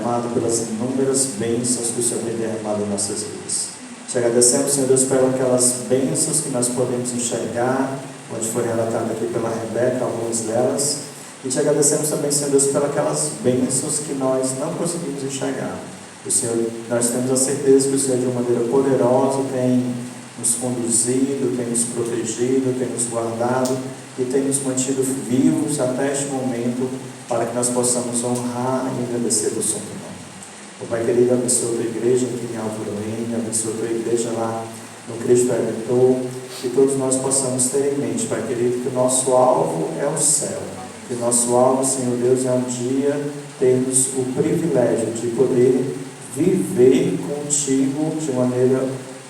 amado, pelas inúmeras bênçãos que o Senhor tem derramado em nossas vidas. Te agradecemos, Senhor Deus, pelas aquelas bênçãos que nós podemos enxergar, onde foi relatado aqui pela Rebeca, algumas delas. E te agradecemos também, Senhor Deus, pelas aquelas bênçãos que nós não conseguimos enxergar. O Senhor, nós temos a certeza que o Senhor, de uma maneira poderosa, tem nos conduzido, tem nos protegido, tem nos guardado e tem nos mantido vivos até este momento, para que nós possamos honrar e agradecer o Santo nome. O Pai querido, abençoa a tua igreja aqui em Alvorene, abençoa a tua igreja lá no Cristo Redentor, que todos nós possamos ter em mente, Pai querido, que o nosso alvo é o céu, que o nosso alvo, Senhor Deus, é um dia termos o privilégio de poder viver contigo de maneira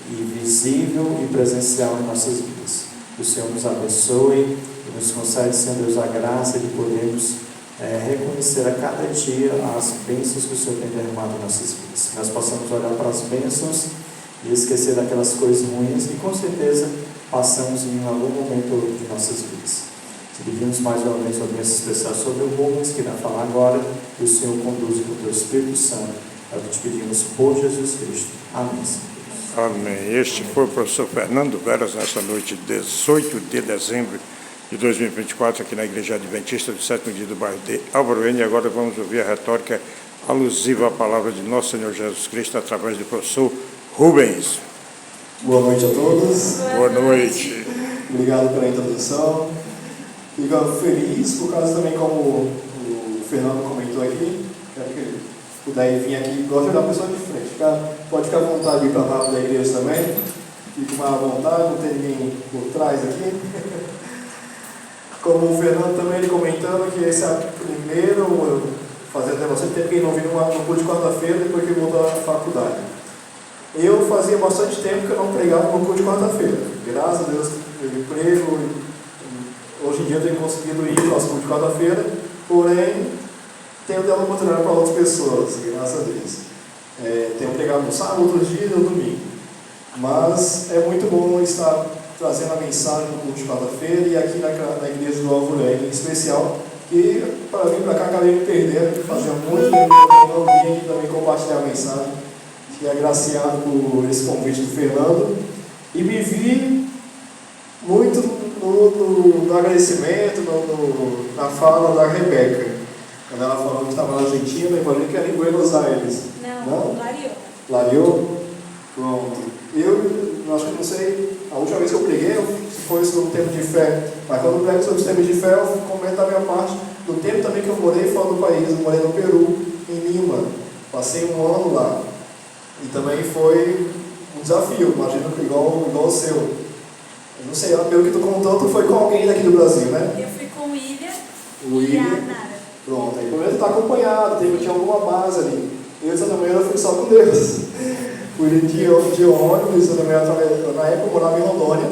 visível e presencial em nossas vidas. Que o Senhor nos abençoe e nos concede, Senhor Deus, a graça de podermos reconhecer a cada dia as bênçãos que o Senhor tem derramado em nossas vidas. Que nós possamos olhar para as bênçãos e esquecer daquelas coisas ruins que com certeza passamos em algum momento de nossas vidas. Te pedimos mais uma vez uma bênção especial sobre o Rubens, que vai falar agora, que o Senhor conduza com o teu Espírito Santo. É o que te pedimos por Jesus Cristo. Amém. Amém. Este foi o professor Fernando Veras, nessa noite de 18 de dezembro de 2024, aqui na Igreja Adventista do Sétimo Dia do bairro de Alvorene. E agora vamos ouvir a retórica alusiva à palavra de nosso Senhor Jesus Cristo, através do professor Rubens. Boa noite a todos. Boa noite. Obrigado pela introdução. Fico feliz por causa também, como o Fernando comentou aqui, quero que ele puder vir aqui, gosto de olhar a pessoa de frente. Pode ficar à vontade de ir para a lado da igreja também. Fique mais à vontade, não tem ninguém por trás aqui. Como o Fernando também, ele comentando que esse é o primeiro, fazia até bastante tempo que ele não viu no culto de quarta-feira, depois que voltou à faculdade. Eu fazia bastante tempo que eu não pregava no culto de quarta-feira. Graças a Deus, eu emprego. Hoje em dia eu tenho conseguido ir para o culto de quarta-feira, porém, tenho dado oportunidade para outras pessoas, graças a Deus. Tenho pregado no sábado, outros dias e no domingo. Mas é muito bom estar trazendo a mensagem no culto de quarta-feira e aqui na igreja do Alvorene, em especial, que para vir para cá acabei me perdendo, fazia muito tempo que eu não vim aqui também compartilhar a mensagem. Fiquei agraciado por esse convite do Fernando e me vi muito no agradecimento, na fala da Rebeca, quando ela falou que estava na Argentina, eu falei que era em Buenos Aires. Não? Larió? Pronto. Eu acho que não sei, a última vez que eu preguei foi sobre o tempo de fé, mas quando eu prego sobre os tempos de fé, eu comento a minha parte do tempo também que eu morei fora do país. Eu morei no Peru, em Lima, passei um ano lá, e também foi um desafio, imagino que igual o seu. Eu não sei, pelo que tu contou, tu foi com alguém daqui do Brasil, né? Eu fui com o William e a Nara. Pronto, aí pelo menos tu está acompanhado, tinha alguma base ali. Eu, essa manhã, eu fui só com Deus. Fui de ônibus, na época eu morava em Rondônia.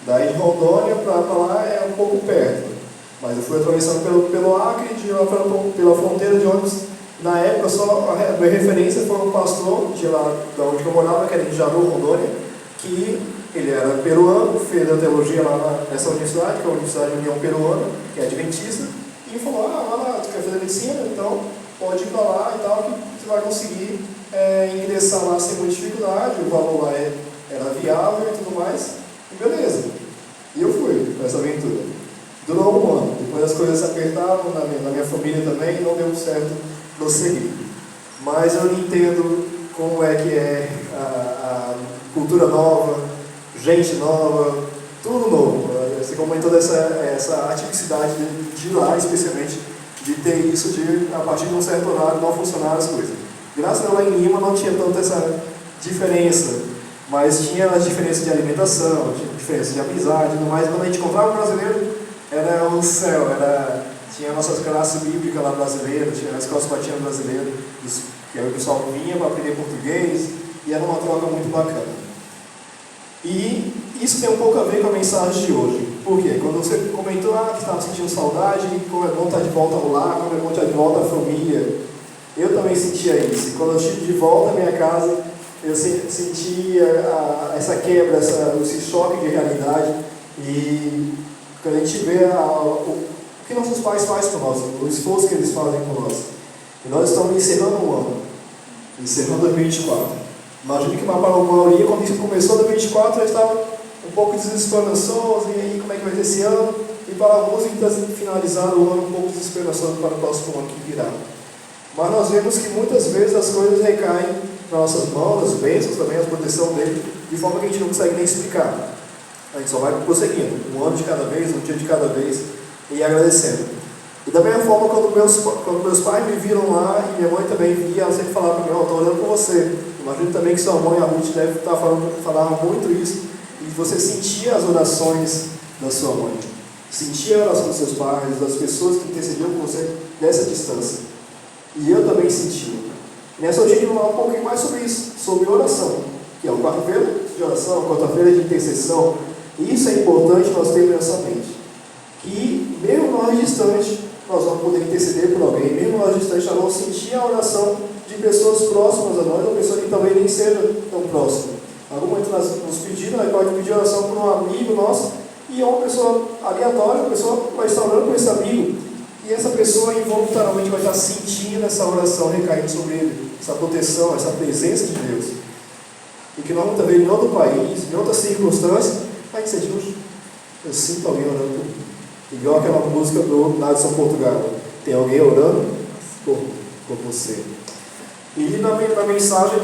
Daí de Rondônia para lá é um pouco perto. Mas eu fui atravessando pelo Acre, de lá pela fronteira de ônibus. Na época, só a minha referência foi um pastor de lá, da onde eu morava, que era em Jaru, Rondônia, que ele era peruano, fez a teologia lá nessa universidade, que é a Universidade de União Peruana, que é adventista, e falou: vai lá, tu quer fazer medicina? Então pode ir para lá e tal, que você vai conseguir ingressar lá sem muita dificuldade, o valor lá era viável e tudo mais, e beleza. E eu fui para essa aventura. Durou um ano, depois as coisas se apertavam na minha família também, e não deu certo prosseguir. Mas eu entendo como é que é a cultura nova, gente nova, tudo novo. Você comentou essa atipicidade de ir lá, especialmente, de ter isso de, a partir de um certo horário, não funcionar as coisas. Graças a Deus, lá em Lima não tinha tanta essa diferença, mas tinha as diferenças de alimentação, tinha diferença de amizade e tudo mais. Quando a gente encontrava um brasileiro, era o céu, tinha nossas classes bíblicas lá brasileiras, tinha a escola sabatina brasileira, que aí o pessoal vinha para aprender português, e era uma troca muito bacana. E isso tem um pouco a ver com a mensagem de hoje. Por quê? Quando você comentou que estava sentindo saudade, como é bom estar de volta ao lar, como é bom estar de volta à família, eu também sentia isso. E quando eu estive de volta à minha casa, eu sentia essa quebra, esse choque de realidade. E quando a gente vê o que nossos pais fazem por nós, o esforço que eles fazem por nós. E nós estamos encerrando um ano, encerrando 2024. Imagino que a maioria, quando isso começou 2024, já estava um pouco desesperançoso, e aí como é que vai ser esse ano? E para alguns ainda finalizaram o ano um pouco desesperançoso para o próximo ano que virá. Mas nós vemos que muitas vezes as coisas recaem nas nossas mãos, as bênçãos também, a proteção dele, de forma que a gente não consegue nem explicar. A gente só vai prosseguindo, um ano de cada vez, um dia de cada vez, e agradecendo. E da mesma forma, quando meus pais me viram lá, e minha mãe também via, ela sempre falava para mim, estou orando por você. Imagino também que sua mãe, a Ruth, deve estar falando muito isso, e você sentia as orações da sua mãe, sentia a oração dos seus pais, das pessoas que intercediam com você nessa distância. E eu também senti. Nessa hoje a gente vai falar um pouquinho mais sobre isso, sobre oração, que é o quarta-feira de oração, quarta-feira de intercessão. E isso é importante nós termos nessa mente. Que mesmo nós distantes, nós vamos poder interceder por alguém, mesmo nós distantes, nós vamos sentir a oração de pessoas próximas a nós, ou pessoas que também nem sejam tão próximas. Algum momento nós nos pediram, nós pode pedir oração por um amigo nosso, e é uma pessoa aleatória, a pessoa vai estar orando com esse amigo, e essa pessoa involuntariamente vai estar sentindo essa oração recaindo sobre ele, essa proteção, essa presença de Deus. E que nós vamos também em outro país, em outras circunstâncias, a gente sente, eu sinto alguém orando por mim. Igual aquela música do Nadson Portugal, tem alguém orando por você. E na mensagem,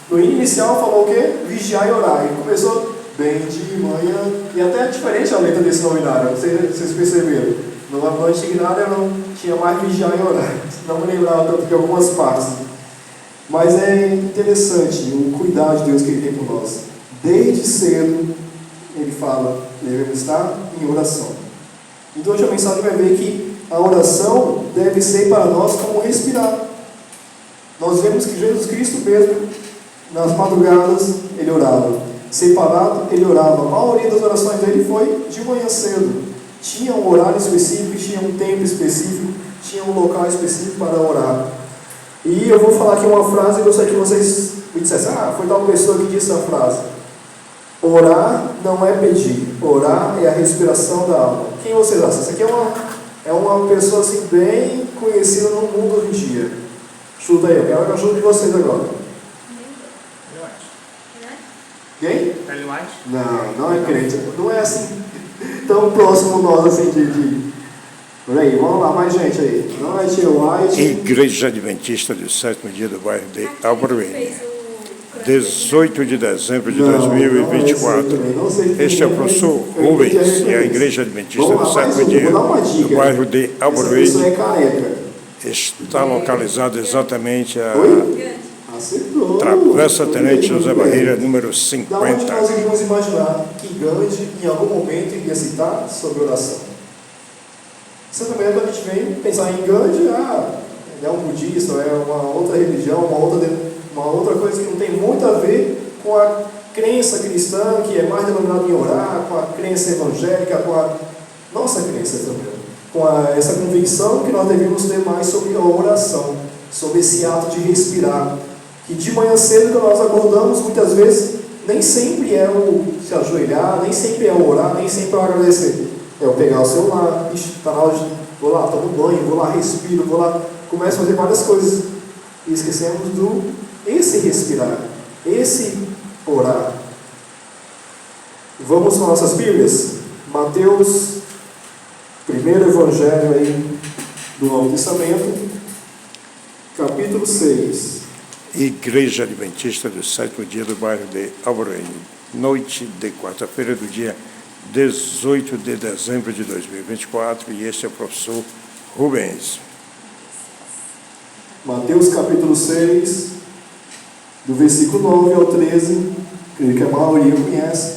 no inicial falou o quê? Vigiar e orar. E começou bem de manhã, e até é diferente a letra desse nominário, não sei se vocês perceberam. No antigo nário não tinha mais vigiar e orar, não me lembrava tanto de algumas partes. Mas é interessante o cuidado de Deus que Ele tem por nós. Desde cedo, Ele fala, devemos estar em oração. Então hoje a mensagem vai ver que a oração deve ser para nós como respirar. Nós vemos que Jesus Cristo mesmo, nas madrugadas, Ele orava. Separado, Ele orava. A maioria das orações dele foi de manhã cedo. Tinha um horário específico, tinha um tempo específico, tinha um local específico para orar. E eu vou falar aqui uma frase e gostaria que vocês me dissessem, foi tal pessoa que disse a frase. Orar não é pedir, orar é a respiração da alma. Quem vocês acham? Essa aqui é uma pessoa assim, bem conhecida no mundo hoje em dia. Chuta aí, eu quero a ajuda de vocês agora. Quem? Ellen White? Não é crente. Não é assim, tão próximo nós assim Peraí, vamos lá, mais gente aí. Não é Tia White. Igreja Adventista do Sétimo Dia do bairro de Alvaruene, 18 de dezembro de 2024. Este é o professor Rubens e a Igreja Adventista do Sétimo Dia do bairro de Alvaruene está localizado exatamente a Travessa Tenente José Barreira, número Da onde 50. nós iríamos imaginar que Gandhi, em algum momento, iria citar sobre oração? Certamente, quando a gente vem pensar em Gandhi, ele é um budista, é uma outra religião, uma outra coisa que não tem muito a ver com a crença cristã, que é mais denominada em orar, com a crença evangélica, com a nossa crença também, com essa convicção que nós devemos ter mais sobre a oração, sobre esse ato de respirar, que de manhã cedo, quando nós acordamos, muitas vezes, nem sempre é o se ajoelhar, nem sempre é o orar, nem sempre é o agradecer. É eu pegar o celular, está na hora de, vou lá, tomo banho, vou lá, respiro, vou lá, começo a fazer várias coisas. E esquecemos esse respirar, esse orar. Vamos com nossas Bíblias? Mateus, primeiro evangelho aí do Novo Testamento, capítulo 6. Igreja Adventista do Sétimo Dia do bairro de Alvaruene, noite de quarta-feira do dia 18 de dezembro de 2024, e este é o professor Rubens. Mateus capítulo 6, do versículo 9 ao 13, creio que a maioria conhece.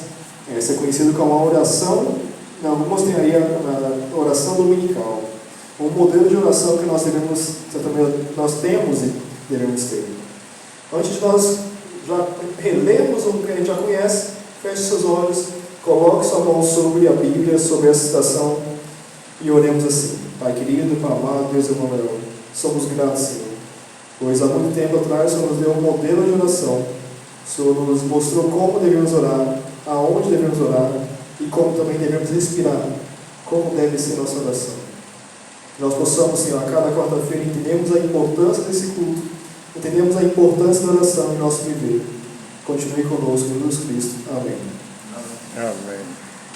Essa é conhecida como a oração, alguns têm aí a oração dominical, um modelo de oração que nós temos e devemos ter. Antes de nós já relemos o que a gente já conhece, feche seus olhos, coloque sua mão sobre a Bíblia, sobre essa citação, e oremos assim. Pai querido, Pai amado, Deus Emmanuel, somos gratos, Senhor, pois há muito tempo atrás o Senhor nos deu um modelo de oração. O Senhor nos mostrou como devemos orar, aonde devemos orar, e como também devemos respirar, como deve ser nossa oração. Que nós possamos, Senhor, a cada quarta-feira entendermos a importância desse culto, entendemos a importância da oração em nosso viver. Continue conosco, em Jesus Cristo. Amém. Amém.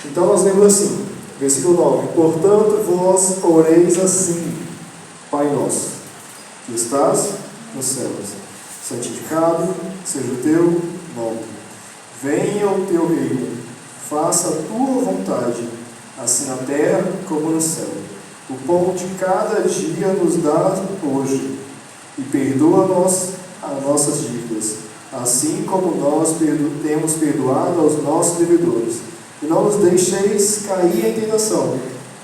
Então nós lemos assim, versículo 9: portanto, vós oreis assim, Pai nosso, que estás nos céus, santificado seja o teu nome. Venha o teu reino, faça a tua vontade, assim na terra como no céu. O pão de cada dia nos dá hoje, e perdoa-nos as nossas dívidas, assim como nós temos perdoado aos nossos devedores. E não nos deixeis cair em tentação,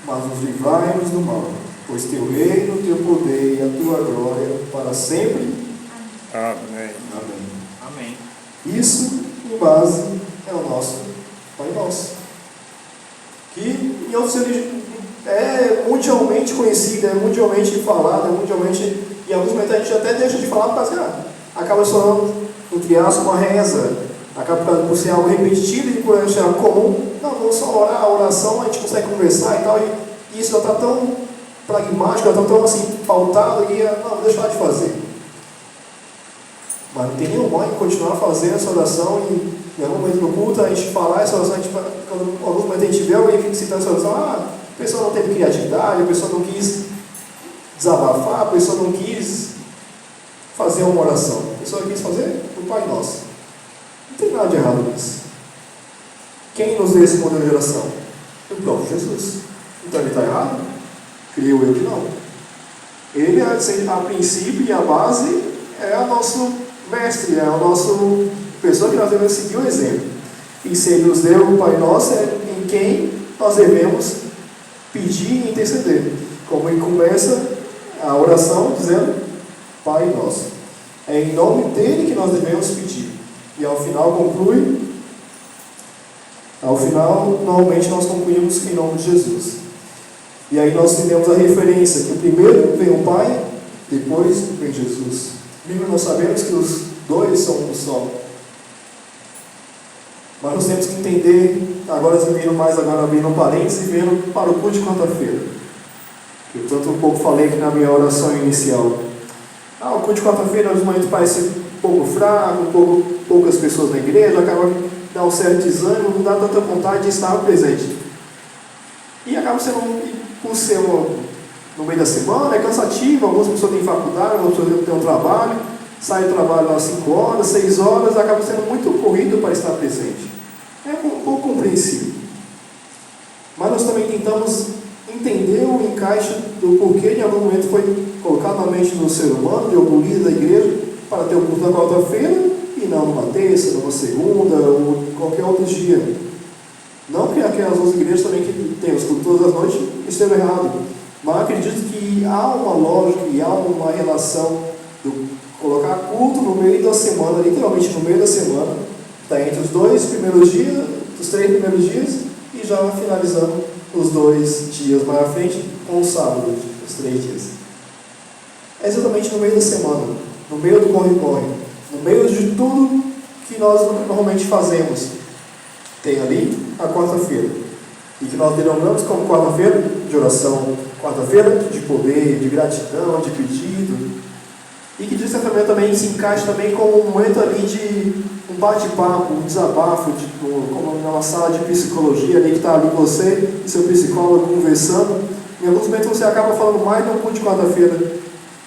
mas nos livrai-nos do mal. Pois teu reino, o teu poder e a tua glória para sempre. Amém. Amém. Amém. Isso, em base, é o nosso Pai Nosso. Que em outros religiões é mundialmente conhecido, é mundialmente falado, é mundialmente. Em alguns momentos a gente até deixa de falar porque acaba só entre aspas uma reza, acaba por ser algo repetitivo e por ser algo comum. Não, vamos só orar, a oração a gente consegue conversar e tal, e isso já está tão pragmático, já está tão assim pautado que não, vou deixar de fazer. Mas não tem nenhum mal em continuar fazendo essa oração e em algum momento no culto a gente falar essa oração, em algum momento a gente vê alguém citando essa oração, a pessoa não teve criatividade, a pessoa não quis desabafar, a pessoa não quis fazer uma oração, a pessoa quis fazer o Pai Nosso. Não tem nada de errado nisso. Quem nos deu esse modelo de oração? O próprio Jesus. Então ele está errado? Creio eu que não. Ele, a princípio e a base, é o nosso mestre, é o nosso pessoa que nós devemos seguir o exemplo. E se ele nos deu o Pai Nosso, é em quem nós devemos pedir e interceder. Como ele começa a oração dizendo Pai Nosso. É em nome dele que nós devemos pedir. E ao final conclui. Ao final, normalmente nós concluímos em nome de Jesus. E aí nós temos a referência que primeiro vem o Pai, depois vem Jesus. Primeiro nós sabemos que os dois são um só. Mas nós temos que entender, agora abrindo um parênteses e vendo para o culto de quarta-feira. Eu tanto um pouco falei aqui na minha oração inicial. O culto de quarta-feira, às vezes, parece um pouco fraco, poucas pessoas na igreja, acaba dá um certo desânimo, não dá tanta vontade de estar presente. E acaba sendo, por ser no meio da semana, é cansativo, algumas pessoas têm faculdade, algumas pessoas têm um trabalho, sai do trabalho às 5 horas, 6 horas, acaba sendo muito corrido para estar presente. É um pouco compreensível. Mas nós também tentamos entender o encaixe do porquê em algum momento foi colocado na mente do ser humano, de algum líder da igreja, para ter o culto na quarta-feira, e não numa terça, numa segunda, ou qualquer outro dia. Não que aquelas outras igrejas também que tem os cultos todas as noites esteja errado, mas acredito que há uma lógica e há uma relação de colocar culto no meio da semana, literalmente no meio da semana, está entre os 2 primeiros dias, os 3 primeiros dias, e já finalizando os 2 dias mais à frente com o sábado, os 3 dias. É exatamente no meio da semana, no meio do corre-corre, no meio de tudo que nós normalmente fazemos. Tem ali a quarta-feira, e que nós denominamos como quarta-feira de oração, quarta-feira de poder, de gratidão, de pedido, e que de certa maneira também se encaixa também como um momento ali de um bate-papo, um desabafo, como numa sala de psicologia ali que está ali você e seu psicólogo conversando. Em alguns momentos você acaba falando mais no culto de quarta-feira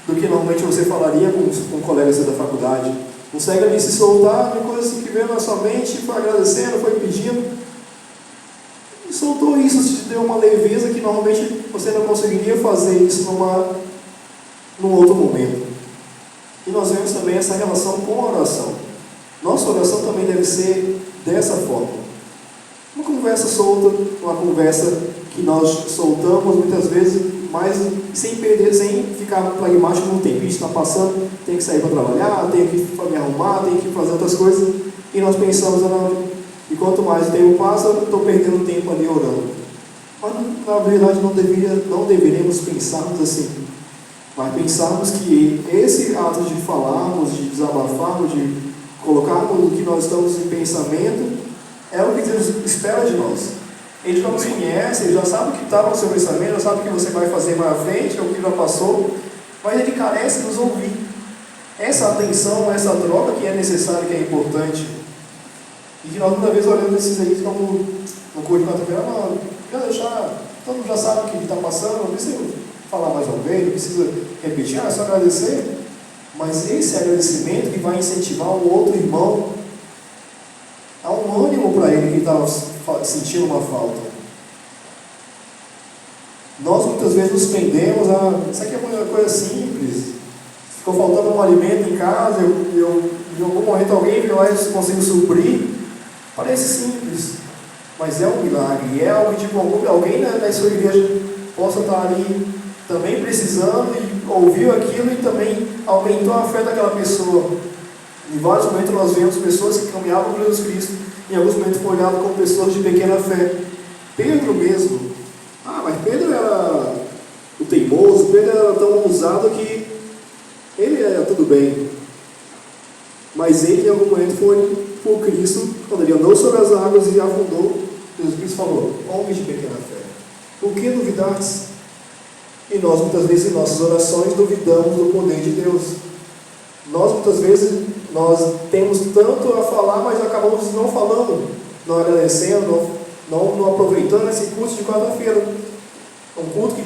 do que normalmente você falaria com um colega seu da faculdade. Consegue ali se soltar de coisas que veio na sua mente, foi agradecendo, foi pedindo. E soltou isso, te deu uma leveza que normalmente você não conseguiria fazer isso num outro momento. E nós vemos também essa relação com a oração. Nossa oração também deve ser dessa forma. Uma conversa solta, uma conversa que nós soltamos muitas vezes, mas sem ficar pragmático no tempo. Isso está passando, tem que sair para trabalhar, tem que me arrumar, tem que fazer outras coisas. E nós pensamos, e quanto mais o tempo passa, eu estou perdendo tempo ali orando. Mas na verdade não deveríamos pensarmos assim. Mas pensarmos que esse ato de falarmos, de desabafarmos, de colocarmos o que nós estamos em pensamento, é o que Deus espera de nós. Ele já nos conhece, ele já sabe o que está no seu pensamento, já sabe o que você vai fazer mais à frente, ou o que já passou, mas ele carece de nos ouvir. Essa atenção, essa troca que é necessária, que é importante. E que nós muitas vezes olhamos esses aí como no curso de quarta-feira, não, quer deixar, todo mundo já sabe o que está passando, não precisa falar mais uma vez, não precisa repetir, é só agradecer. Mas esse agradecimento que vai incentivar um outro irmão a um ânimo para ele que estava sentindo uma falta. Nós muitas vezes nos prendemos a... Isso aqui é uma coisa simples. Ficou faltando um alimento em casa, em algum momento alguém viu lá e conseguiu suprir. Parece simples, mas é um milagre. E é algo tipo, alguém na sua igreja possa estar ali também precisando e ouviu aquilo e também aumentou a fé daquela pessoa. Em vários momentos nós vemos pessoas que caminhavam com Jesus Cristo, em alguns momentos foram olhadas como pessoas de pequena fé. Pedro mesmo. Mas Pedro era o teimoso, Pedro era tão ousado que ele era tudo bem. Mas ele em algum momento foi por Cristo, quando ele andou sobre as águas e afundou, Jesus Cristo falou: homem de pequena fé, por que duvidaste? E nós muitas vezes em nossas orações duvidamos do poder de Deus. Nós muitas vezes temos tanto a falar, mas acabamos não falando, não agradecendo, não aproveitando esse curso de quarta-feira. Um culto que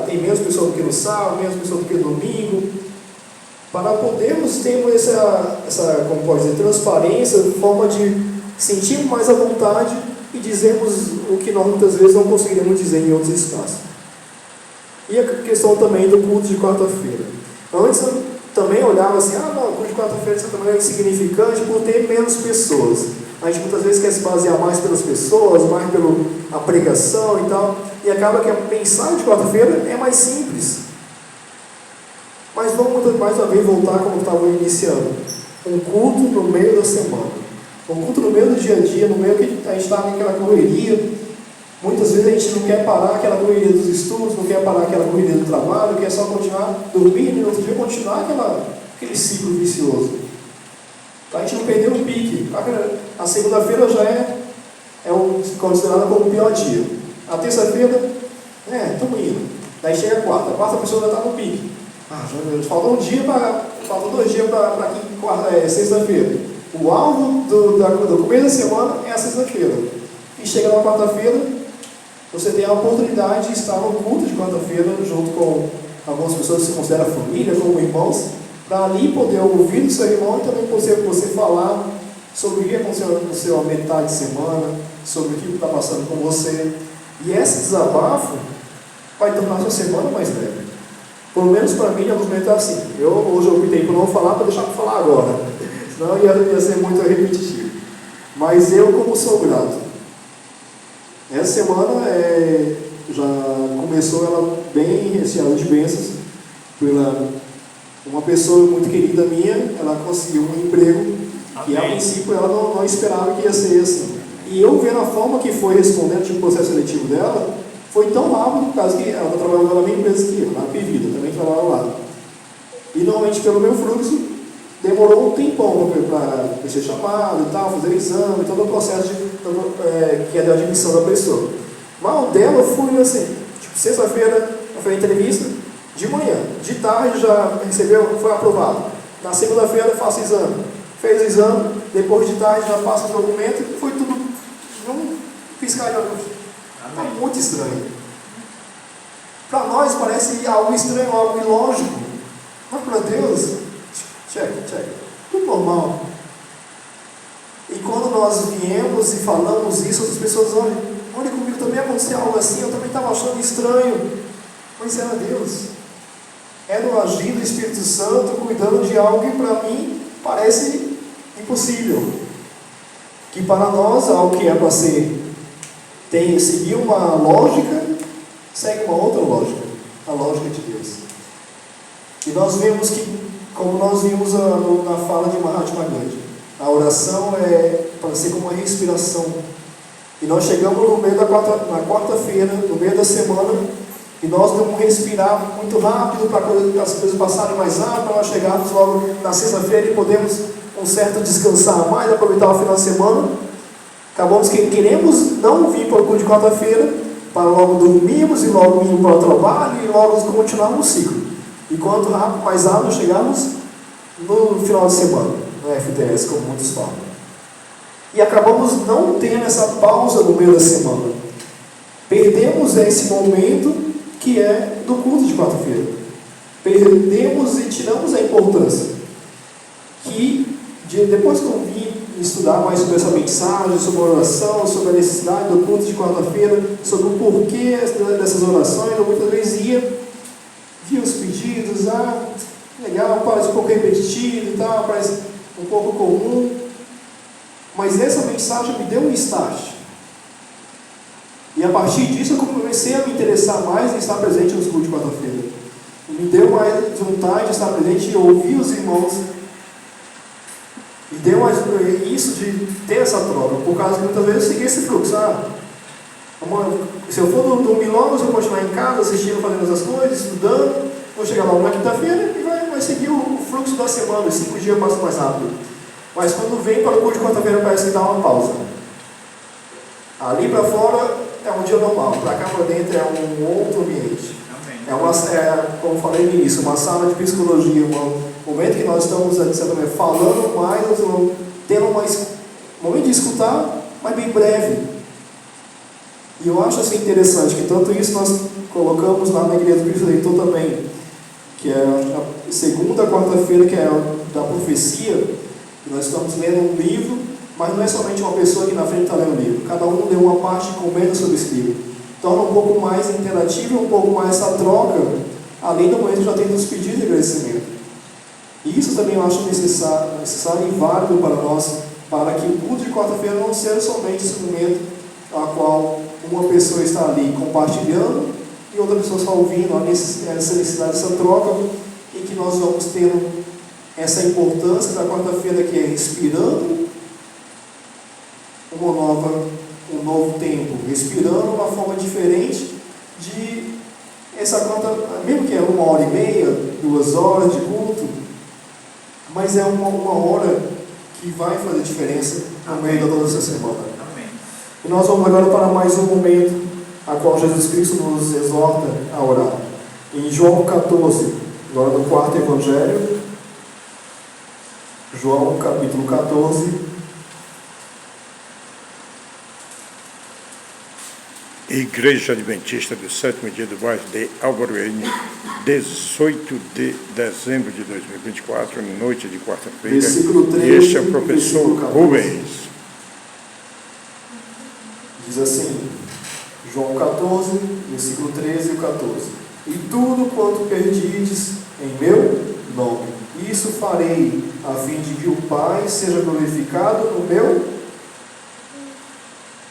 tem menos pessoas do que no sábado, menos pessoas do que no domingo, para podermos ter essa como pode dizer, transparência, forma de sentirmos mais à vontade e dizermos o que nós muitas vezes não conseguiremos dizer em outros espaços. E a questão também do culto de quarta-feira. Antes eu também olhava assim, não, o culto de quarta-feira também é insignificante por ter menos pessoas. A gente muitas vezes quer se basear mais pelas pessoas, mais pela pregação e tal, e acaba que a mensagem de quarta-feira é mais simples. Mas vamos mais uma vez voltar como estava iniciando. Um culto no meio da semana. Um culto no meio do dia a dia, no meio que a gente está naquela correria. Muitas vezes a gente não quer parar aquela correria dos estudos, não quer parar aquela correria do trabalho, quer só continuar dormindo e no outro dia continuar aquele ciclo vicioso. Então a gente não perdeu o pique. A segunda-feira já é considerada como o pior dia. A terça-feira, estamos indo. Daí chega a quarta pessoa já está no pique. Faltam 2 dias para sexta-feira. O alvo do começo da semana é a sexta-feira. E chega na quarta-feira, você tem a oportunidade de estar no culto de quarta-feira, junto com algumas pessoas que se consideram família, como irmãos, para ali poder ouvir do seu irmão e também você falar sobre o que aconteceu no seu metade de semana, sobre o que está passando com você. E esse desabafo vai tornar a sua semana mais leve. Pelo menos para mim, em alguns momentos é assim. Hoje eu optei por não falar, para deixar para falar agora. Senão ia ser muito repetitivo. Mas eu, como sou grato. Essa semana já começou ela bem recheada de bênçãos. Uma pessoa muito querida minha, ela conseguiu um emprego que a princípio ela não esperava que ia ser assim. E eu vendo a forma que foi respondendo o processo seletivo dela, foi tão rápido, por causa que ela trabalhava na mesma empresa que eu, na Pivida, também trabalhava lá. E normalmente pelo meu fluxo, demorou um tempão para ser chamado e tal, fazer exame, todo o processo que é de admissão da pessoa. Mas o dela foi assim, sexta-feira foi a entrevista, de manhã, de tarde já recebeu, foi aprovado. Na segunda-feira faço exame. Fez o exame, depois de tarde já passa o documento, foi tudo num fiscal de agosto. Está muito estranho. Para nós parece algo estranho, algo ilógico. Mas para Deus, check, tudo normal. E quando nós viemos e falamos isso, as pessoas olha comigo também aconteceu algo assim, eu também estava achando estranho. Mas era Deus. Era o agir do Espírito Santo cuidando de algo que para mim parece impossível. Que para nós, algo que é para seguir uma lógica, segue uma outra lógica, a lógica de Deus. E nós vemos que, como nós vimos na fala de Mahatma Gandhi, a oração é para ser como uma respiração. E nós chegamos no meio na quarta-feira, no meio da semana, e nós vamos respirar muito rápido para as coisas passarem mais rápido, para nós chegarmos logo na sexta-feira e podemos um certo descansar mais, aproveitar o final de semana. Acabamos que queremos não vir para o culto de quarta-feira, para logo dormirmos e logo ir para o trabalho e logo continuarmos o ciclo. E quanto mais rápido chegarmos no final de semana, no FTS, como muitos falam. E acabamos não tendo essa pausa no meio da semana. Perdemos esse momento que é do culto de quarta-feira. Perdemos e tiramos a importância. Que depois que eu vim estudar mais sobre essa mensagem, sobre a oração, sobre a necessidade do culto de quarta-feira, sobre o porquê dessas orações, eu muitas vezes via os pedidos, legal, parece um pouco repetitivo e tal, parece um pouco comum, mas essa mensagem me deu um start. E a partir disso eu comecei a me interessar mais em estar presente nos cultos de quarta-feira. Me deu mais vontade de estar presente e ouvir os irmãos. E deu mais isso de ter essa troca, por causa que muitas vezes eu segui esse fluxo. Se eu for dormir logo, se eu continuar em casa, assistindo, fazendo essas coisas, estudando, vou chegar logo na quinta-feira e vai seguir o fluxo da semana, os 5 dias passam mais rápido. Mas quando vem para o culto de quarta-feira parece que dá uma pausa. Ali para fora é um dia normal, para cá para dentro é um outro ambiente. Como falei no início, uma sala de psicologia, um momento que nós estamos falando mais, tendo um momento de escutar, mas bem breve. E eu acho assim interessante que tanto isso nós colocamos lá na Igreja do Cristo Redentor também, que é a segunda quarta-feira, que é da profecia, e nós estamos lendo um livro, mas não é somente uma pessoa aqui na frente que está lendo o livro, cada um lê uma parte e comenta sobre esse livro. Torna um pouco mais interativo, um pouco mais essa troca, além do momento que já tem dos pedidos de agradecimento. E isso também eu acho necessário e válido para nós, para que o culto de quarta-feira não seja somente esse momento a qual uma pessoa está ali compartilhando e outra pessoa está ouvindo, essa necessidade dessa troca, e que nós vamos tendo essa importância da quarta-feira, que é respirando um novo tempo, respirando uma forma diferente de essa conta, mesmo que é 1h30, 2 horas de culto, mas é uma hora que vai fazer diferença no meio de toda essa semana. Amém. E nós vamos agora para mais um momento a qual Jesus Cristo nos exorta a orar. Em João 14, agora no 4º Evangelho, João capítulo 14. Igreja Adventista do Sétimo Dia do Bairro de Alvaroene, 18 de dezembro de 2024, noite de quarta-feira. Versículo 13, e este é o professor versículo 14. Rubens. Diz assim, João 14, versículo 13 e 14. E tudo quanto perdides em meu nome, isso farei, a fim de que o Pai seja glorificado no meu...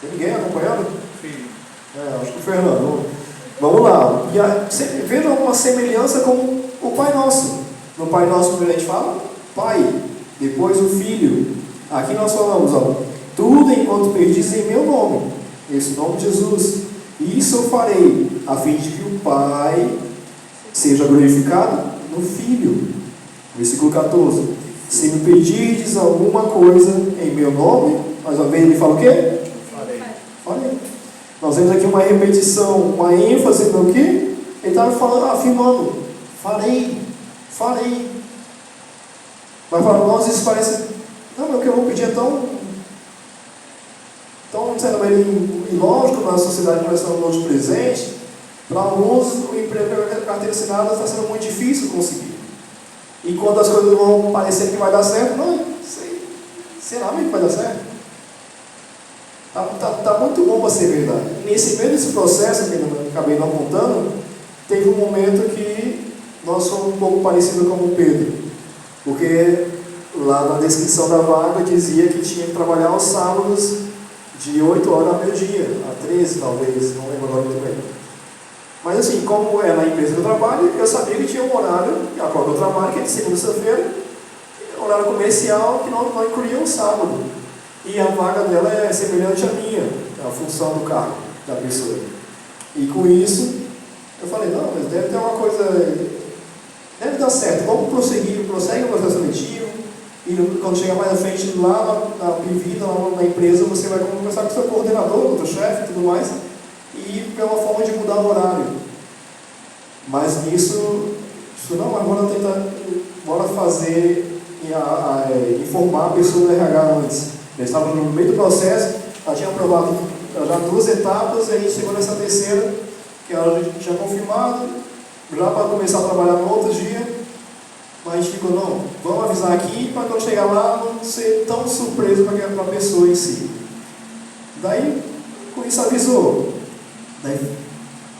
Tem ninguém acompanhando? Filho. Acho que o Fernando. Vamos lá. E veja uma semelhança com o Pai Nosso. No Pai Nosso, primeiro a gente fala Pai, depois o Filho. Aqui nós falamos, tudo enquanto perdis em meu nome, esse nome de Jesus. E isso eu farei, a fim de que o Pai seja glorificado no Filho. Versículo 14. Se me pedirdes alguma coisa em meu nome, mais uma vez ele fala o quê? Farei. Nós vemos aqui uma repetição, uma ênfase no que? Ele estava falando, afirmando, farei. Mas para nós isso parece, não, o que eu vou pedir é tão de certa maneira, ilógico na sociedade que nós estamos hoje presente. Para alguns, o emprego da carteira assinada está sendo muito difícil conseguir. E quando as coisas vão parecer que vai dar certo, não, será mesmo que vai dar certo? Está muito bom para ser verdade. Nesse meio desse processo, que eu acabei não contando, teve um momento que nós fomos um pouco parecidos com o Pedro. Porque lá na descrição da vaga dizia que tinha que trabalhar aos sábados de 8 horas ao meio-dia, a 13 talvez, não lembro agora muito bem. Mas assim, como é na empresa que eu trabalho, eu sabia que tinha um horário, a qual eu trabalho, que é de segunda-feira, horário comercial que não incluía o sábado. E a vaga dela é semelhante à minha, a função do cargo da pessoa. E com isso, eu falei, não, mas deve ter uma coisa, deve dar certo, vamos prossegue o processo seletivo. E quando chegar mais à frente, lá na vida, lá na empresa, você vai conversar com o seu coordenador, com o seu chefe e tudo mais, e é uma forma de mudar o horário. Mas nisso, isso não, agora bora fazer, informar a pessoa do RH antes. Eles estavam no meio do processo, ela tinha aprovado já 2 etapas, e aí chegou nessa terceira, que ela já tinha confirmado, já para começar a trabalhar no outro dia. Mas a gente ficou, não, vamos avisar aqui para quando chegar lá não ser tão surpreso para a pessoa em si. Daí, com isso avisou. Daí,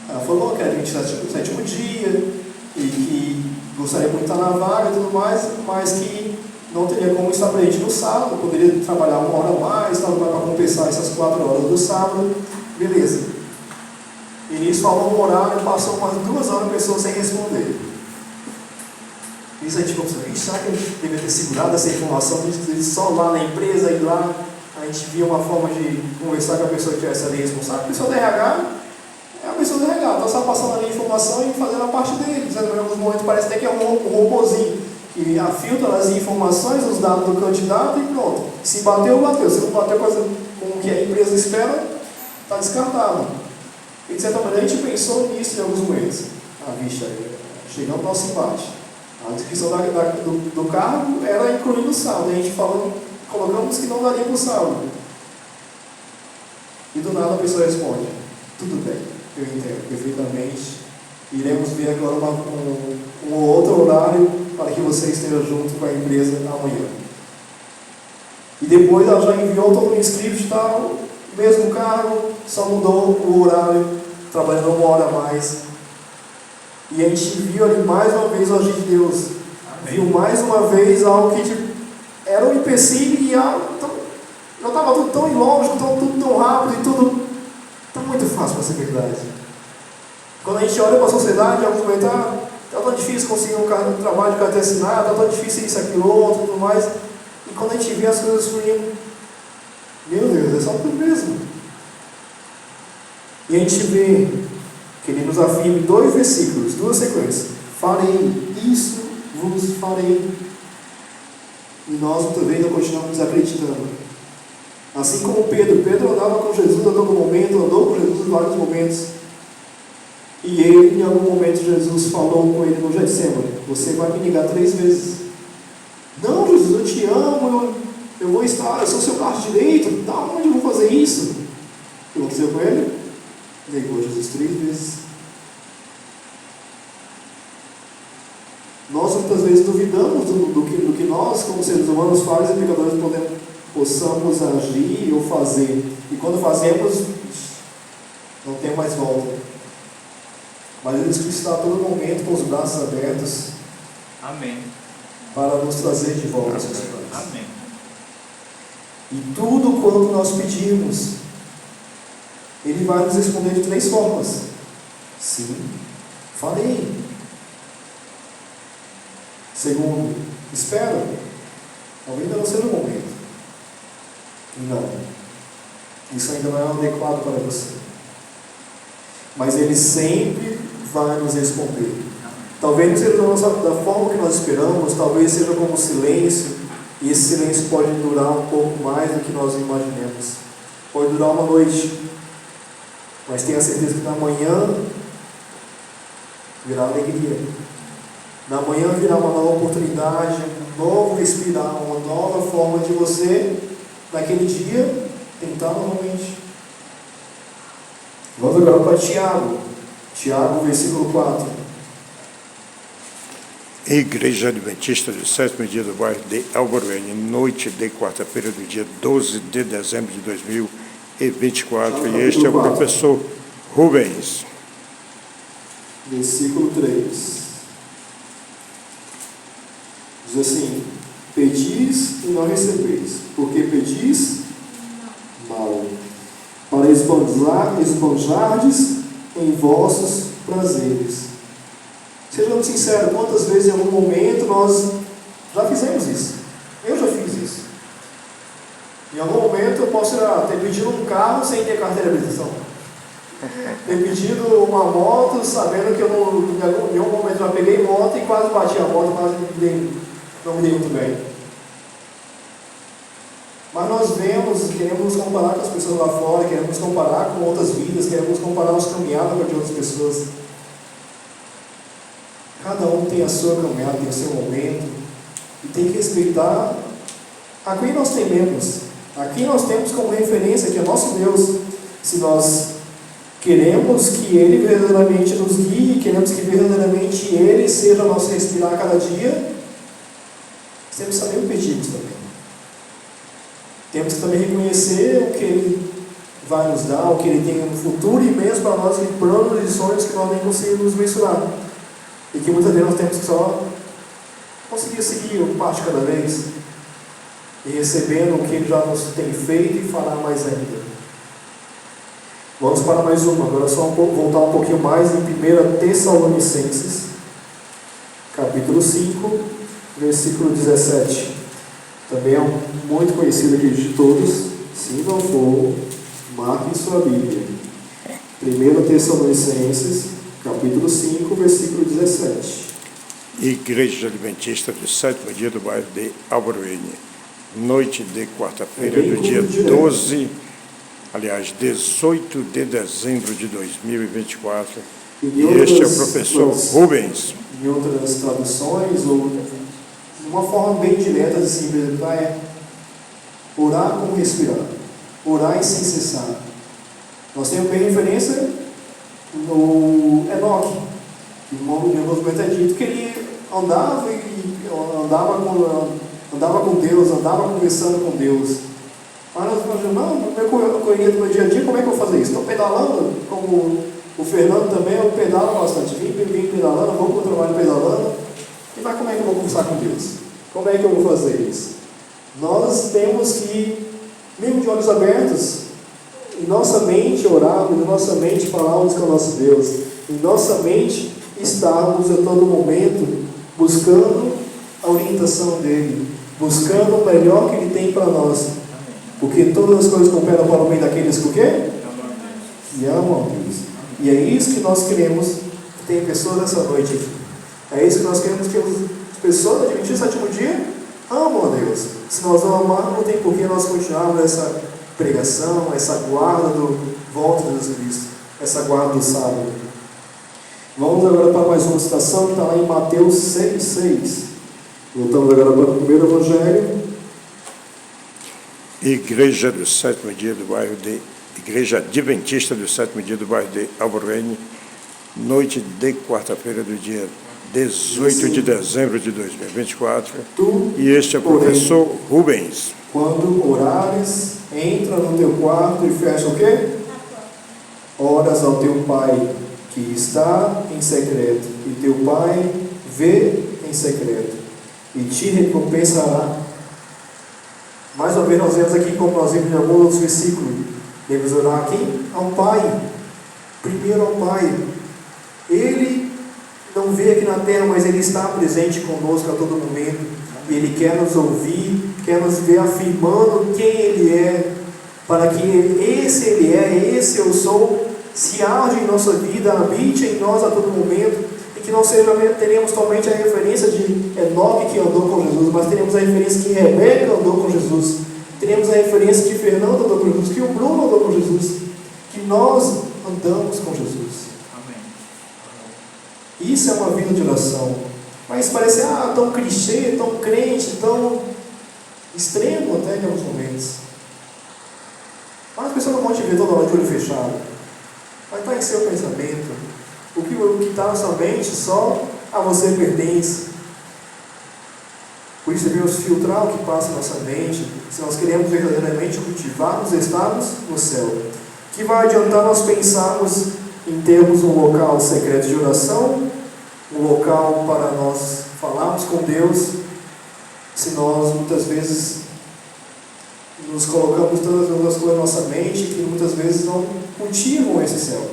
ela falou que era 27º dia, e que gostaria muito de estar na vaga e tudo mais, mas que não teria como estar presente no sábado, poderia trabalhar 1 hora a mais, para compensar essas 4 horas do sábado. Beleza. E nisso falou um horário, passou umas 2 horas a pessoa sem responder. Isso a gente pensou, será que a gente deveria ter segurado essa informação de só lá na empresa e lá a gente via uma forma de conversar com a pessoa que tivesse ali responsável? A pessoa do RH é a pessoa do RH, está só passando ali a informação e fazendo a parte dele. Em alguns momentos parece até que é um robôzinho que filtra as informações, os dados do candidato e pronto. Se bateu, bateu. Se não bateu com o que a empresa espera, está descartado. E de certa maneira a gente pensou nisso em alguns momentos. Vixe, chegamos ao nosso embate. A descrição do cargo era incluindo o sábado. A gente colocamos que não daria para o sábado. E do nada a pessoa responde: tudo bem, eu entendo perfeitamente. Iremos ver agora um outro horário para que você esteja junto com a empresa amanhã. E depois ela já enviou todo o script e tal, mesmo cargo, só mudou o horário, trabalhando 1 hora a mais. E a gente viu ali mais uma vez o agir de Deus. Amém. Viu mais uma vez algo que era um empecilho e já estava tudo tão ilógico, tudo tão rápido e tudo tão muito fácil para ser verdade. Quando a gente olha para a sociedade, em alguns momentos, está tão difícil conseguir um trabalho de carteira assinada, está tão difícil isso, aquilo, outro, tudo mais. E quando a gente vê as coisas fluindo, meu Deus, é só tudo mesmo. E a gente vê que ele nos afirma em 2 versículos, 2 sequências. Farei, isso vos farei. E nós, muitas vezes, continuamos desacreditando. Assim como Pedro andava com Jesus, andou com Jesus em vários momentos. E ele, em algum momento, Jesus falou com ele no Getsemane: você vai me negar 3 vezes. Não, Jesus, eu te amo, eu vou estar, eu sou seu braço direito, da onde eu vou fazer isso? O que aconteceu com ele? Negou Jesus 3 vezes. Nós muitas vezes duvidamos do que nós, como seres humanos, falhos e pecadores, possamos agir ou fazer. E quando fazemos, não tem mais volta. Mas Jesus Cristo está a todo momento com os braços abertos. Amém. Para nos trazer de volta. Amém. E tudo quanto nós pedimos, Ele vai nos responder de 3 formas. Sim, farei. Segundo, espera. Ainda não seja o momento. Não. Isso ainda não é adequado para você. Mas Ele sempre vai nos responder. Talvez não seja da forma que nós esperamos, talvez seja como silêncio, e esse silêncio pode durar um pouco mais do que nós imaginemos. Pode durar uma noite. Mas tenha certeza que na manhã virá alegria. Na manhã virá uma nova oportunidade, um novo respirar, uma nova forma de você, naquele dia, tentar novamente. Vamos agora para Tiago. Tiago, versículo 4. Igreja Adventista do 7º dia do bairro de Álvaro N, noite de quarta-feira do dia 12 de dezembro de 2024. E este é o professor Rubens. Versículo 3. Diz assim: pedis e não recebeis, porque pedis mal, para esbanjardes em vossos prazeres. Sejamos sinceros, quantas vezes em algum momento nós já fizemos isso? Eu já fiz isso. Em algum momento eu posso ter pedido um carro sem ter carteira de habilitação. Ter pedido uma moto sabendo que eu em algum momento já peguei moto e quase bati a moto, quase não me dei muito bem. vemos, queremos nos comparar com as pessoas lá fora, queremos nos comparar com outras vidas, queremos nos comparar as caminhadas de outras pessoas. Cada um tem a sua caminhada, tem o seu momento, e tem que respeitar a quem nós tememos, a quem nós temos como referência, que é nosso Deus. Se nós queremos que Ele verdadeiramente nos guie, queremos que verdadeiramente Ele seja o nosso respirar a cada dia, temos que saber o pedimos também. Temos que também reconhecer o que Ele vai nos dar, o que Ele tem no futuro, e mesmo para nós em planos e sonhos que nós nem conseguimos mensurar. E que muitas vezes nós temos que só conseguir seguir um passo de cada vez, e recebendo o que Ele já nos tem feito e falar mais ainda. Vamos para mais uma, agora só voltar um pouquinho mais em 1 Tessalonicenses, capítulo 5, versículo 17. Também é muito conhecido aqui de todos. Se não for, marque em sua Bíblia. 1 Tessalonicenses, capítulo 5, versículo 17. Igreja Adventista do Sétimo Dia do bairro de Alvaroene. Noite de quarta-feira do dia 18 de dezembro de 2024. E este é o professor Rubens. Em outras traduções, ou de uma forma bem direta, assim, é orar como respirar, orar e sem cessar. Nós temos bem referência no Enoque, que no movimento é dito que ele andava com Deus, andava conversando com Deus. Mas nós imaginamos, não, na minha correria do meu dia a dia, como é que eu vou fazer isso? Estou pedalando, como o Fernando também, eu pedalo bastante, vim pedalando, vou para o trabalho pedalando, mas como é que eu vou conversar com Deus? Como é que eu vou fazer isso? Nós temos que, mesmo de olhos abertos, em nossa mente orarmos, em nossa mente falarmos com o nosso Deus, em nossa mente estarmos a todo momento buscando a orientação dEle, buscando o melhor que Ele tem para nós, porque todas as coisas cooperam para o bem daqueles que o quê? Que amam a Deus. E é isso que nós queremos que tem pessoas nessa noite aqui. É isso que nós queremos que as pessoas do Adventista do Sétimo Dia amam a Deus. Se nós não amarmos, não tem por que nós continuarmos essa pregação, essa guarda do volta de Jesus Cristo, essa guarda do sábado. Vamos agora para mais uma citação que está lá em Mateus 6,6. Voltamos agora para o primeiro Evangelho. Igreja do Sétimo Dia do bairro de Igreja Adventista do Sétimo Dia do bairro de Alvaroene, noite de quarta-feira do dia 18 de dezembro de 2024. E este é o professor Rubens. Quando orares, entra no teu quarto e fecha o quê? Oras ao teu Pai que está em secreto, e teu Pai vê em secreto, e te recompensará. Mais uma vez nós vemos aqui, como nós vimos em alguns outros versículos, devemos orar aqui ao Pai, primeiro ao Pai. Ele não vê aqui na terra, mas Ele está presente conosco a todo momento, e Ele quer nos ouvir, quer nos ver afirmando quem Ele é, para que esse Ele é, esse eu sou, se age em nossa vida, habite em nós a todo momento, e que não teremos somente a referência de Enoque que andou com Jesus, mas teremos a referência que Rebeca andou com Jesus, teremos a referência que Fernando andou com Jesus, que o Bruno andou com Jesus, que nós andamos com Jesus. Amém. Isso é uma vida de oração. Mas parece tão clichê, tão crente, tão extremo até em alguns momentos. Mas as pessoas não vão te ver toda hora de olho fechado. Mas está em seu pensamento. O que está na sua mente só a você pertence. Por isso devemos filtrar o que passa na nossa mente, se nós queremos verdadeiramente cultivar-nos e estarmos no céu. Que vai adiantar nós pensarmos em termos um local secreto de oração, um local para nós falarmos com Deus, se nós muitas vezes nos colocamos todas as coisas na nossa mente que muitas vezes não cultivam esse céu,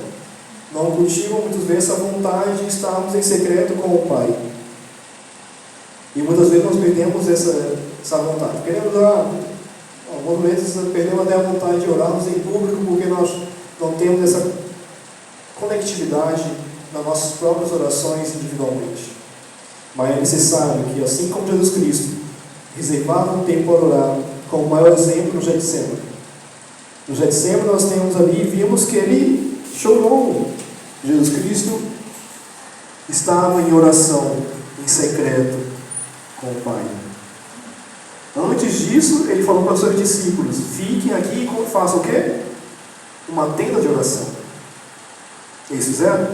não cultivam muitas vezes essa vontade de estarmos em secreto com o Pai. E muitas vezes nós perdemos essa vontade. Queremos algumas vezes perdemos até a vontade de orarmos em público porque nós não temos essa conectividade nas nossas próprias orações individualmente. Mas é necessário que, assim como Jesus Cristo reservava um tempo para orar, como maior exemplo no Getsemane. No Getsemane nós temos ali, vimos que ele chorou. Jesus Cristo estava em oração, em secreto, com o Pai. Antes disso, ele falou para os seus discípulos: fiquem aqui e façam o quê? Uma tenda de oração. Eles fizeram?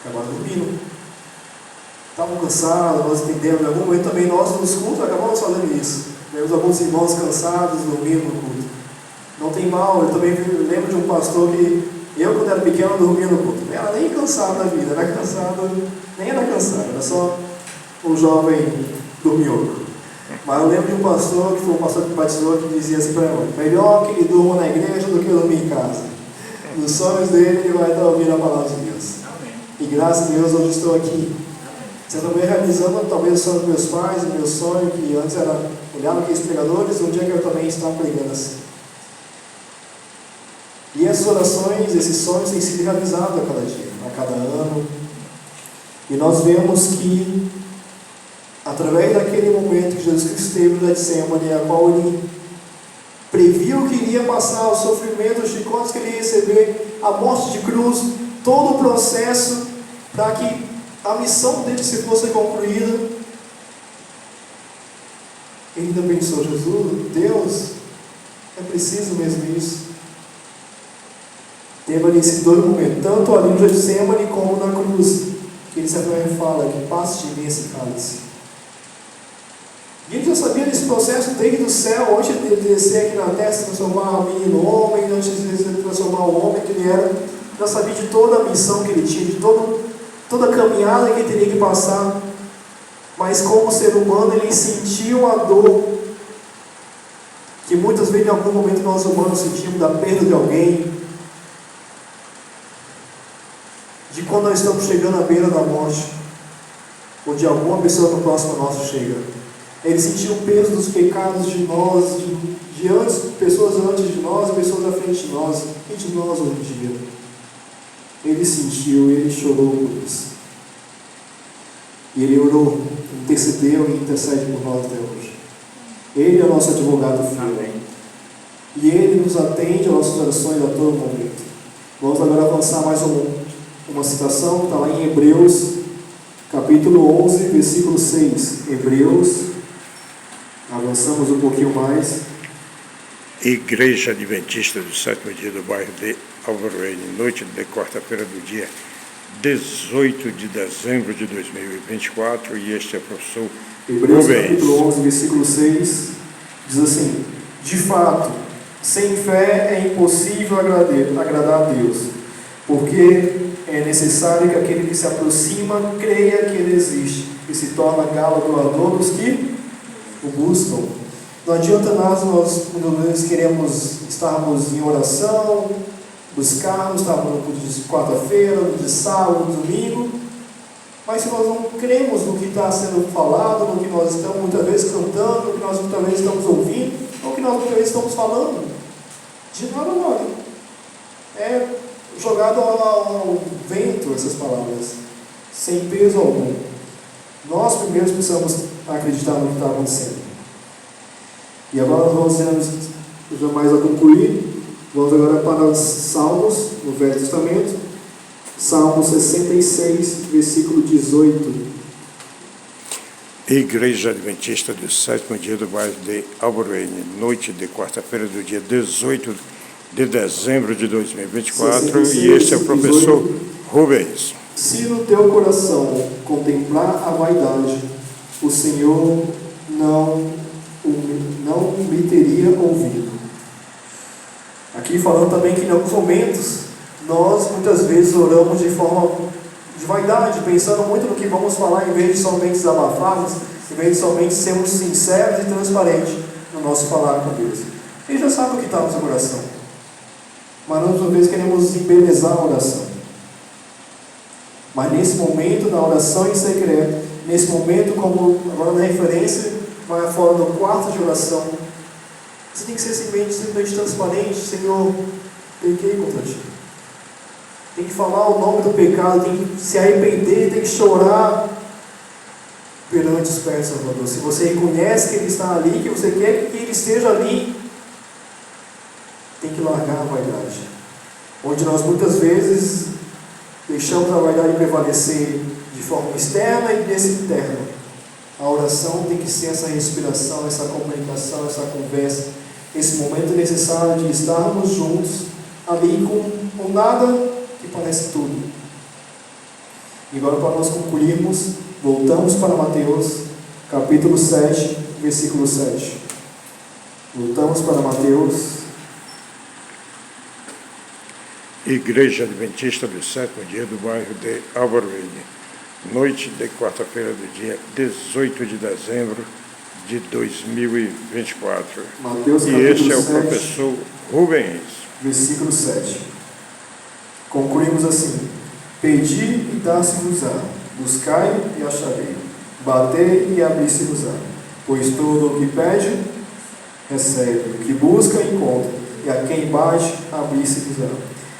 Acabaram dormindo. Estavam cansados, nós entendemos. Em algum momento também nós nos cultos acabamos fazendo isso. Vemos alguns irmãos cansados, dormindo no culto. Não tem mal, eu também lembro de um pastor que eu, quando era pequeno, dormia no culto. Não era nem cansado da vida, nem era cansado, era só um jovem dorminhoco. Mas eu lembro de um pastor, que foi um pastor que batizou, que dizia assim para mim: melhor que ele durma na igreja do que dormir em casa. Nos sonhos dele, ele vai estar ouvindo a palavra de Deus. Amém. E graças a Deus, hoje estou aqui. Você também realizando talvez o sonho dos meus pais, o meu sonho, que antes era olhar aqueles pregadores, um dia que eu também estava pregando assim. E essas orações, esses sonhos têm sido realizados a cada dia, a cada ano. E nós vemos que, através daquele momento que Jesus Cristo esteve no Getsemane, a qual ele previu que iria passar o sofrimento, os chicotes que ele ia receber, a morte de cruz, todo o processo para que a missão dele se fosse concluída, ele ainda pensou: Jesus, Deus, é preciso mesmo isso? Teve ali esses dois momentos, tanto ali no Getsemane como na cruz, que ele sempre fala: que passe de mim esse cálice. E ele já sabia desse processo desde o céu, antes de ele descer aqui na terra, se transformar o menino homem, antes de ele transformar o homem que ele era, já sabia de toda a missão que ele tinha, de toda a caminhada que ele teria que passar. Mas como ser humano, ele sentiu a dor que muitas vezes em algum momento nós humanos sentimos, da perda de alguém, de quando nós estamos chegando à beira da morte, ou de alguma pessoa que próxima nossa chega. Ele sentiu o peso dos pecados de nós, de antes, pessoas antes de nós, pessoas à frente de nós, e de nós hoje em dia. Ele sentiu, ele chorou por isso. E ele orou, intercedeu e intercede por nós até hoje. Ele é o nosso advogado fiel. E ele nos atende às nossas orações a todo momento. Vamos agora avançar mais uma citação que está lá em Hebreus, capítulo 11, versículo 6. Hebreus, avançamos um pouquinho mais. Igreja Adventista do Sétimo Dia do bairro de Álvaro N, noite de quarta-feira do dia 18 de dezembro de 2024, e este é o professor Hebreus Rubens. capítulo 11, versículo 6, diz assim: de fato, sem fé é impossível agradar a Deus, porque é necessário que aquele que se aproxima creia que ele existe e se torna galardoador dos que o buscam. Não adianta nós muitas vezes queremos estarmos em oração, buscarmos, estarmos no culto de quarta-feira, no de sábado, no domingo, mas se nós não cremos no que está sendo falado, no que nós estamos muitas vezes cantando, no que nós muitas vezes estamos ouvindo, ou no que nós muitas vezes estamos falando, de nada vale. É jogado ao vento essas palavras, sem peso algum. Nós primeiros precisamos acreditar no que está acontecendo. E agora nós vamos, já mais a concluir, vamos agora para os Salmos, no Velho Testamento, Salmo 66, versículo 18. Igreja Adventista do Sétimo Dia do bairro de Álvaro N, noite de quarta-feira do dia 18 de dezembro de 2024, 66, e este é o professor 18. Rubens. Se no teu coração contemplar a vaidade, o Senhor não me teria ouvido. Aqui falando também que em alguns momentos nós muitas vezes oramos de forma de vaidade, pensando muito no que vamos falar, em vez de somente desabafarmos, em vez de somente sermos sinceros e transparentes no nosso falar com Deus. Ele já sabe o que está no seu coração, mas nós muitas vezes queremos embelezar a oração. Mas nesse momento, na oração em secreto, nesse momento, como agora na referência, vai fora do quarto de oração, você tem que ser simplesmente transparente. Senhor, pequei contra ti. Tem que falar o nome do pecado, tem que se arrepender, tem que chorar. perante os pés do Salvador. Se você reconhece que Ele está ali, que você quer que Ele esteja ali, tem que largar a vaidade. Onde nós muitas vezes deixamos a vaidade prevalecer de forma externa e interna. A oração tem que ser essa respiração, essa comunicação, essa conversa, esse momento necessário de estarmos juntos ali com nada que parece tudo. E agora, para nós concluirmos, voltamos para Mateus, capítulo 7, versículo 7. Voltamos para Mateus. Igreja Adventista do Sétimo Dia do bairro de Alvaruene. Noite de quarta-feira do dia 18 de dezembro de 2024. Mateus, e capítulo este é o 7, professor Rubens. versículo 7. Concluímos assim: Pedi e dar-se-vos-á, buscai e acharei, batei e abri-se-vos-á. Pois todo o que pede, recebe, o que busca, encontra, e a quem bate, abri-se-vos-á.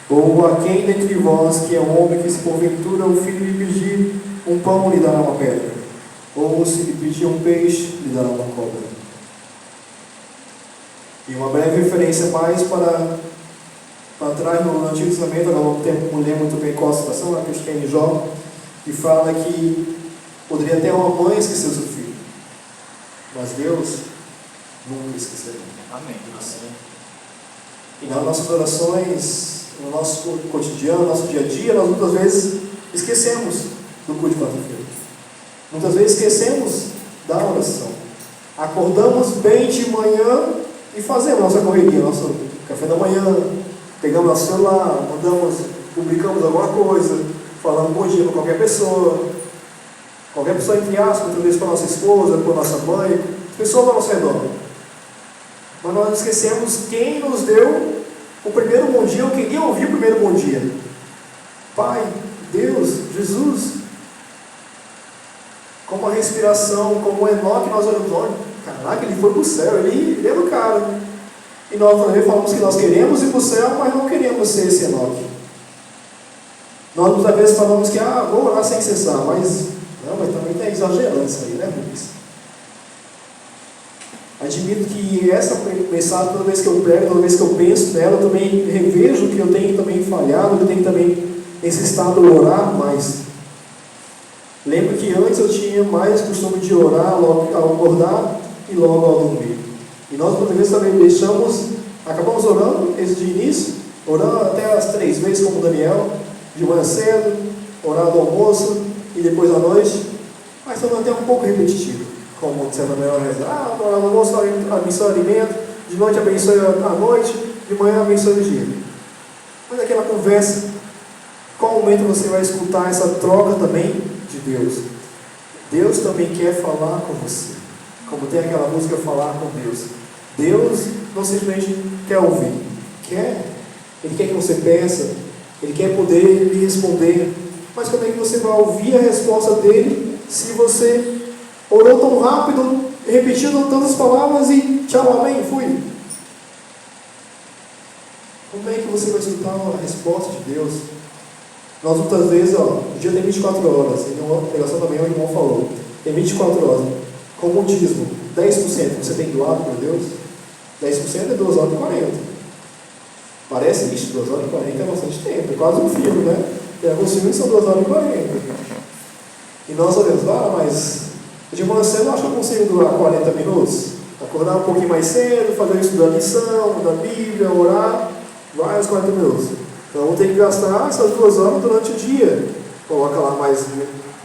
Ou a quem dentre vós, que é homem, que se porventura o filho lhe pedir um pão, lhe dará uma pedra? Ou se lhe pedir um peixe, lhe dará uma cobra? E uma breve referência mais para trás no Antigo Testamento, agora não tenho como ler muito bem qual a citação, acho que é em Jó, que fala que poderia até uma mãe esquecer o seu filho, mas Deus nunca esquecerá. Amém. E nas nossas orações, no nosso cotidiano, no nosso dia a dia, nós muitas vezes esquecemos do culto de quarta-feira. Muitas vezes esquecemos da oração. Acordamos bem de manhã e fazemos nossa correria, nosso café da manhã, pegamos nosso celular, publicamos alguma coisa, falando bom dia para qualquer pessoa entre aspas, muitas vezes para nossa esposa, para nossa mãe, pessoas ao nosso redor. Mas nós esquecemos quem nos deu o primeiro bom dia. Eu queria ouvir o primeiro bom dia. Pai, Deus, Jesus. Como a respiração, como o Enoque, nós olhamos, olha, caraca, ele foi para o céu, ele é o cara. E nós também falamos que nós queremos ir para o céu, mas não queremos ser esse Enoque. Nós muitas vezes falamos que, vou orar sem cessar, mas também está exagerando isso aí, né, Rubens? Admito que essa mensagem, toda vez que eu prego, toda vez que eu penso nela, eu também revejo que eu tenho também falhado, que eu tenho também necessitado orar mais. Lembro que antes eu tinha mais costume de orar logo ao acordar e logo ao dormir. E nós muitas vezes também acabamos orando de início, orando até as 3 vezes, como Daniel, de manhã cedo, orar do almoço e depois à noite, mas tornando até um pouco repetitivo. Como disseram na melhor rezar, no almoço abençoe o alimento, de noite abençoe a noite, de manhã abençoe o dia. Mas aquela conversa, qual momento você vai escutar essa troca também de Deus? Deus também quer falar com você, como tem aquela música Falar com Deus. Deus não simplesmente quer ouvir, Ele quer que você peça, Ele quer poder lhe responder, mas como é que você vai ouvir a resposta dele se você orou tão rápido, repetindo tantas palavras e tchau, amém, fui? Como é que você vai escutar a resposta de Deus? Nós muitas vezes, o dia tem 24 horas, em uma pregação também o irmão falou, tem 24 horas, como o dízimo, 10% você tem doado para Deus, 10% é 2 horas e 40. Parece isso, 2 horas e 40 é bastante tempo, é quase um filme, né? Tem alguns filmes que são 2 horas e 40. E nós olhamos, mas de manhã cedo eu acho que eu consigo durar 40 minutos. Acordar um pouquinho mais cedo, fazer o estudo da lição, da Bíblia, orar, vai aos 40 minutos. Então vou ter que gastar essas 2 horas durante o dia. Coloca lá mais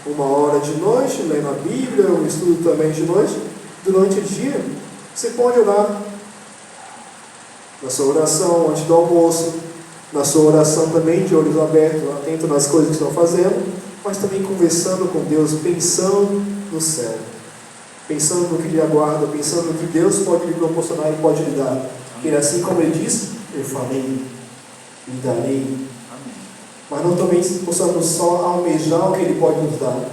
1 hora de noite, lendo a Bíblia, o estudo também de noite. Durante o dia, você pode orar. Na sua oração antes do almoço, na sua oração também de olhos abertos, atento nas coisas que estão fazendo, mas também conversando com Deus, pensando no céu, pensando no que lhe aguarda, pensando no que Deus pode lhe proporcionar e pode lhe dar. Porque assim como Ele disse, eu falei, lhe darei. Mas não também possamos só almejar o que Ele pode nos dar,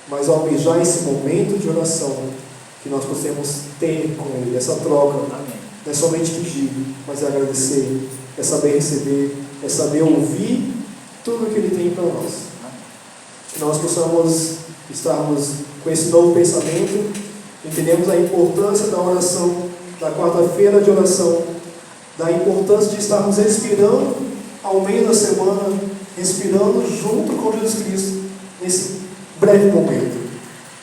mas almejar esse momento de oração que nós possamos ter com Ele, essa troca. Não é somente pedir, mas é agradecer, é saber receber, é saber ouvir tudo o que Ele tem para nós. que nós possamos estarmos com esse novo pensamento, entendemos a importância da oração, da quarta-feira de oração, da importância de estarmos respirando ao meio da semana, respirando junto com Jesus Cristo, nesse breve momento.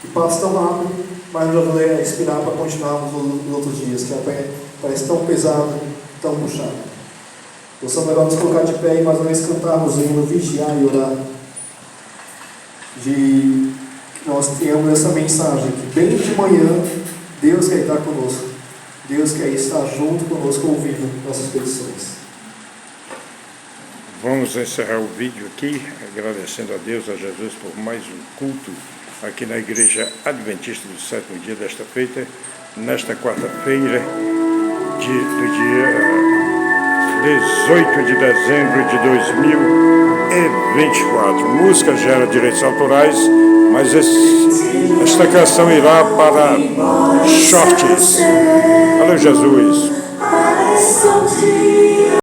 E passa tão rápido, mas não vou respirar para continuarmos nos outros dias, que parece tão pesado, tão puxado. Possamos agora nos colocar de pé e mais uma vez cantarmos o hino Vigiar e Orar. Que nós tenhamos essa mensagem, que bem de manhã Deus quer estar conosco. Deus quer estar junto conosco, ouvindo nossas petições. Vamos encerrar o vídeo aqui, agradecendo a Deus, a Jesus, por mais um culto aqui na Igreja Adventista do Sétimo Dia desta feita, nesta quarta-feira, do dia 18 de dezembro de 2024. Música gera direitos autorais, mas esta canção irá para Shorts. Valeu, Jesus.